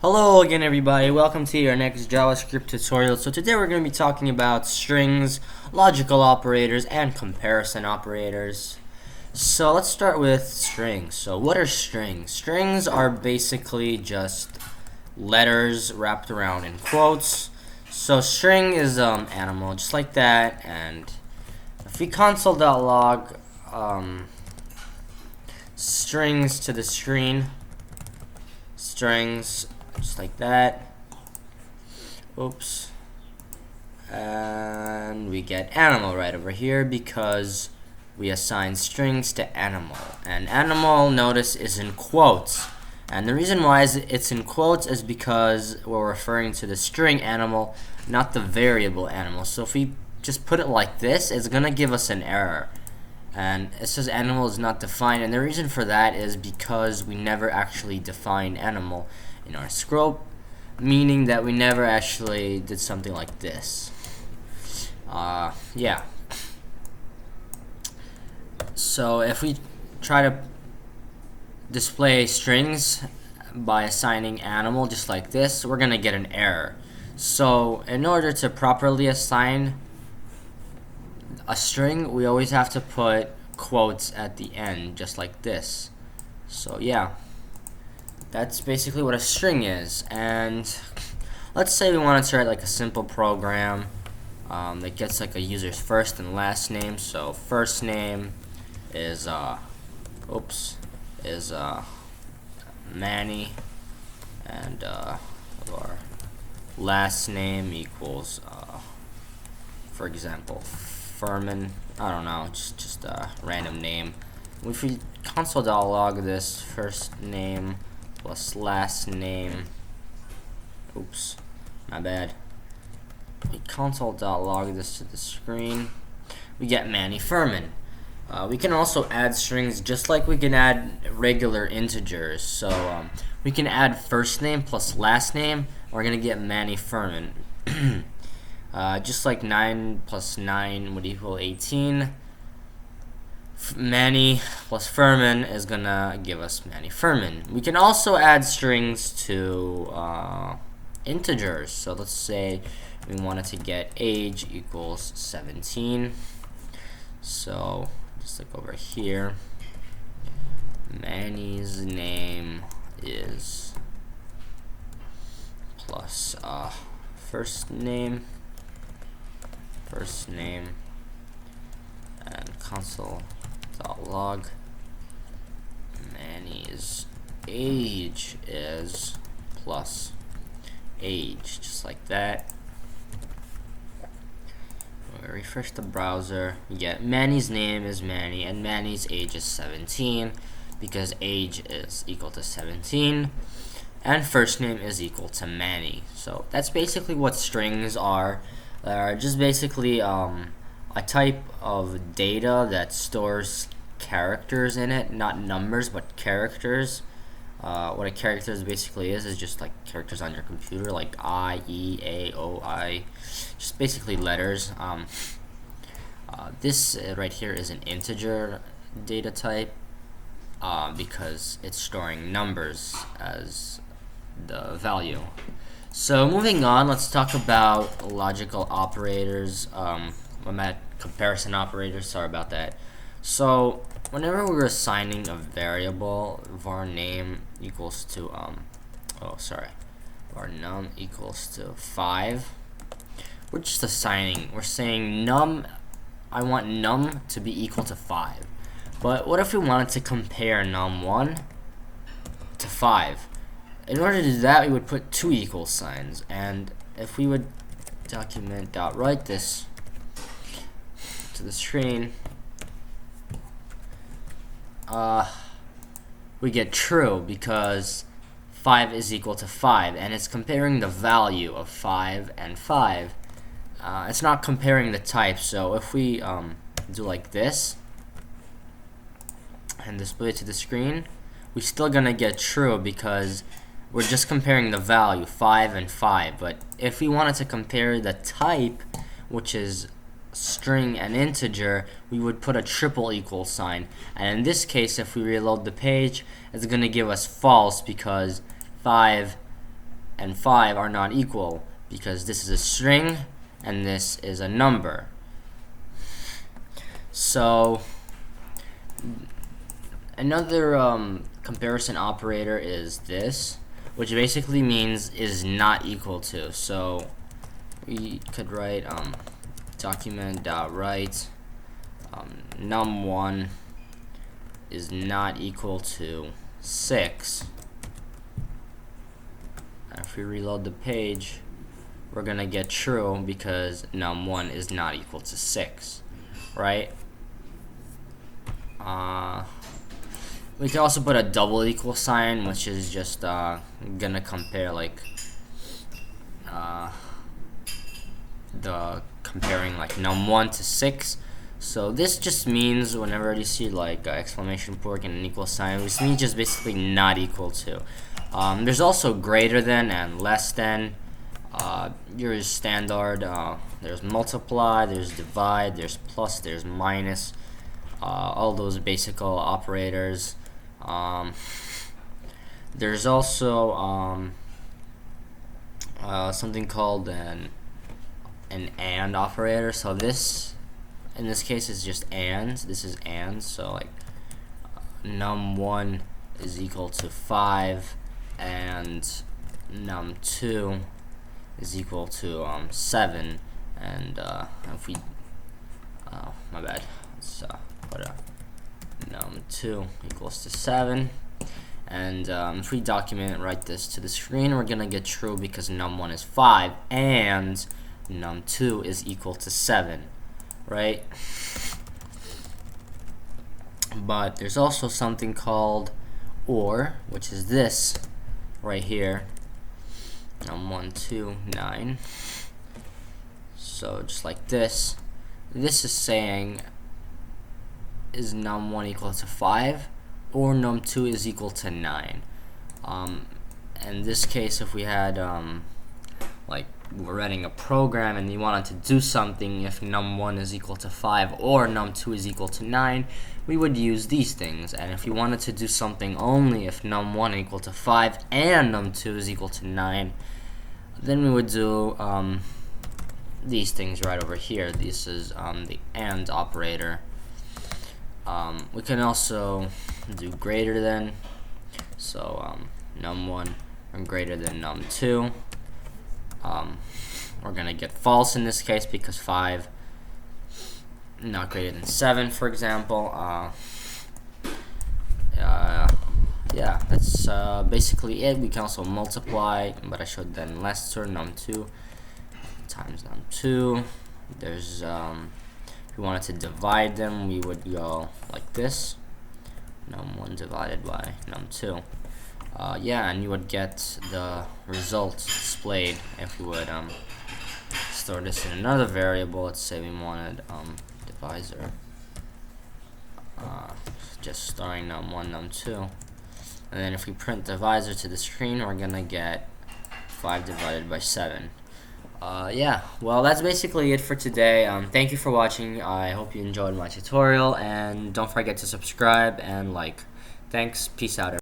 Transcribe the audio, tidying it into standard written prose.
Hello again everybody, welcome to your next JavaScript tutorial. So today we're going to be talking about strings, logical operators, and comparison operators. So let's start with strings. So what are strings? Strings are basically just letters wrapped around in quotes. So string is animal, just like that, and if we console.log strings to the screen, strings just like that. Oops. And we get animal right over here because we assign strings to animal. And animal, notice, is in quotes. And the reason why it's in quotes is because we're referring to the string animal, not the variable animal. So if we just put it like this, it's going to give us an error. And it says animal is not defined, and the reason for that is because we never actually defined animal in our scope, meaning that we never actually did something like this. Yeah. So if we try to display strings by assigning animal just like this, we're gonna get an error. So in order to properly assign a string, we always have to put quotes at the end, just like this. So yeah, that's basically what a string is. And let's say we wanted to write like a simple program that gets like a user's first and last name. So first name is Manny, and our last name equals for example Furman. I don't know, just a random name. If we console.log this first name plus last name, oops, my bad. We console.log this to the screen, we get Manny Furman. We can also add strings just like we can add regular integers. So we can add first name plus last name. We're gonna get Manny Furman. Just like 9 plus 9 would equal 18. Manny plus Furman is gonna give us Manny Furman. We can also add strings to integers. So let's say we wanted to get age equals 17. So just like over here, Manny's name is plus first name, and console.log Manny's age is plus age, just like that. We'll refresh the browser, we get Manny's name is Manny and Manny's age is 17 because age is equal to 17 and first name is equal to Manny. So that's basically what strings are. They're just basically a type of data that stores characters in it, not numbers but characters. What a character basically is just like characters on your computer, like I, E, A, O, I, just basically letters. This right here is an integer data type because it's storing numbers as the value. So moving on, let's talk about logical operators. I'm at comparison operators, sorry about that. So whenever we're assigning a variable, var name equals to var num equals to 5, we're just assigning, we're saying num, I want num to be equal to 5. But what if we wanted to compare num1 to 5? In order to do that, we would put two equal signs, and if we would document.write this to the screen, we get true because 5 is equal to 5, and it's comparing the value of 5 and 5. It's not comparing the type. So if we do like this and display it to the screen, we're still gonna get true because we're just comparing the value 5 and 5. But if we wanted to compare the type, which is string and integer, we would put a triple equal sign. And in this case, if we reload the page, it's going to give us false because 5 and 5 are not equal because this is a string and this is a number. So another comparison operator is this, which basically means is not equal to. So we could write document.write num1 is not equal to 6. And if we reload the page, we're gonna get true because num1 is not equal to 6, right? We can also put a double equal sign, which is just gonna compare like comparing like num1 to 6. So this just means whenever you see like exclamation point and an equal sign, this means just basically not equal to. There's also greater than and less than. Your standard. There's multiply, there's divide, there's plus, there's minus. All those basic operators. There's also something called an and operator. So this, in this case, is just and. This is and. So like num1 is equal to 5 and num2 is equal to 7. And if we my bad, let's put a num2 equals to 7. And if we document write this to the screen, we're gonna get true because num1 is 5 and num2 is equal to 7, right? But there's also something called or, which is this right here, num1 2 9. So just like this is saying is num1 equal to 5 or num2 is equal to 9. In this case, if we had like we're writing a program and you wanted to do something, if num1 is equal to 5 or num2 is equal to 9, we would use these things. And if you wanted to do something only if num1 equal to 5 and num2 is equal to 9, then we would do these things right over here. This is the and operator. We can also do greater than. So num1 are greater than num2. We're gonna get false in this case because 5 not greater than 7, for example. Yeah, that's basically it. We can also multiply, but I showed then lesser num2 times num2. There's if we wanted to divide them, we would go like this, num1 divided by num2. Yeah, and you would get the results displayed if you would store this in another variable. Let's say we wanted divisor, just storing num1 num2, and then if we print divisor to the screen, we're gonna get 5 divided by 7. Yeah, well, that's basically it for today. Thank you for watching. I hope you enjoyed my tutorial, and don't forget to subscribe and like. Thanks. Peace out, everyone.